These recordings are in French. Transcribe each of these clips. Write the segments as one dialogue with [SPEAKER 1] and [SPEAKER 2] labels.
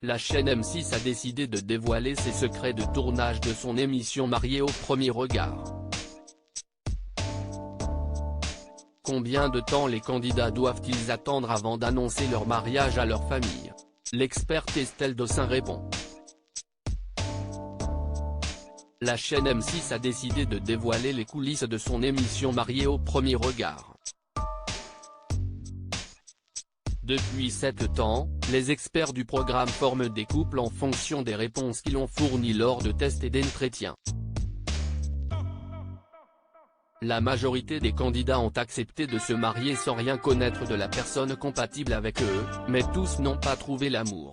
[SPEAKER 1] La chaîne M6 a décidé de dévoiler ses secrets de tournage de son émission Mariés au premier regard. Combien de temps les candidats doivent-ils attendre avant d'annoncer leur mariage à leur famille? L'experte Estelle Dossin répond. La chaîne M6 a décidé de dévoiler les coulisses de son émission Mariés au premier regard. Depuis 7 ans, les experts du programme forment des couples en fonction des réponses qu'ils ont fournies lors de tests et d'entretiens. La majorité des candidats ont accepté de se marier sans rien connaître de la personne compatible avec eux, mais tous n'ont pas trouvé l'amour.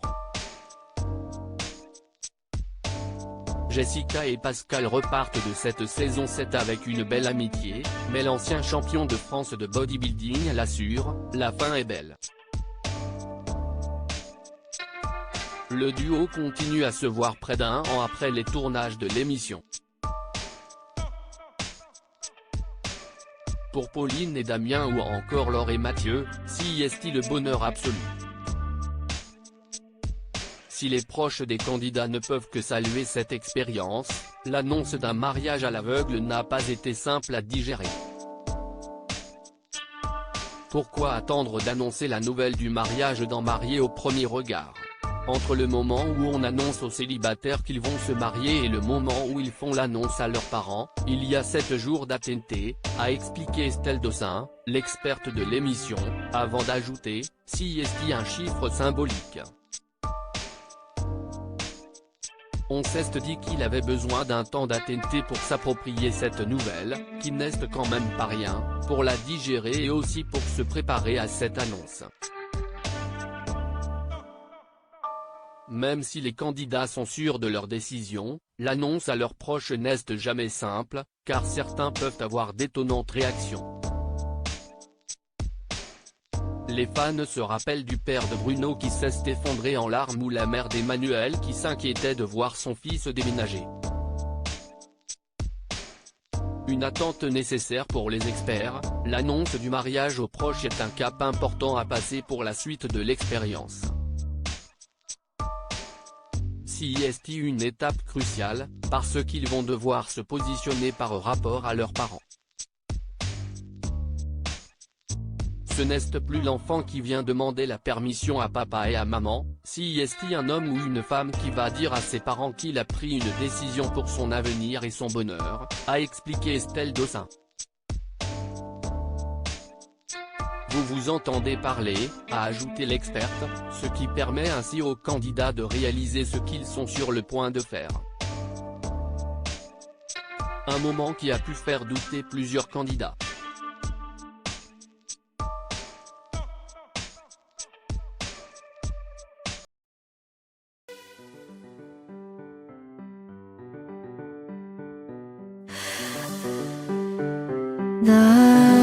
[SPEAKER 1] Jessica et Pascal repartent de cette saison 7 avec une belle amitié, mais l'ancien champion de France de bodybuilding l'assure, la fin est belle. Le duo continue à se voir près d'1 an après les tournages de l'émission. Pour Pauline et Damien ou encore Laure et Mathieu, CIST le bonheur absolu. Si les proches des candidats ne peuvent que saluer cette expérience, l'annonce d'un mariage à l'aveugle n'a pas été simple à digérer. Pourquoi attendre d'annoncer la nouvelle du mariage dans Mariés au premier regard? Entre le moment où on annonce aux célibataires qu'ils vont se marier et le moment où ils font l'annonce à leurs parents, il y a 7 jours d'attente, a expliqué Estelle Dossin, l'experte de l'émission, avant d'ajouter, CIST un chiffre symbolique. On s'est dit qu'il avait besoin d'un temps d'attente pour s'approprier cette nouvelle, qui n'est quand même pas rien, pour la digérer et aussi pour se préparer à cette annonce. Même si les candidats sont sûrs de leur décision, l'annonce à leurs proches n'est jamais simple, car certains peuvent avoir d'étonnantes réactions. Les fans se rappellent du père de Bruno qui s'est effondré en larmes ou la mère d'Emmanuel qui s'inquiétait de voir son fils déménager. Une attente nécessaire pour les experts, l'annonce du mariage aux proches est un cap important à passer pour la suite de l'expérience. CIST une étape cruciale, parce qu'ils vont devoir se positionner par rapport à leurs parents. Ce n'est plus l'enfant qui vient demander la permission à papa et à maman, CIST un homme ou une femme qui va dire à ses parents qu'il a pris une décision pour son avenir et son bonheur, a expliqué Estelle Dossin. Vous vous entendez parler, a ajouté l'experte, ce qui permet ainsi aux candidats de réaliser ce qu'ils sont sur le point de faire. Un moment qui a pu faire douter plusieurs candidats.
[SPEAKER 2] 나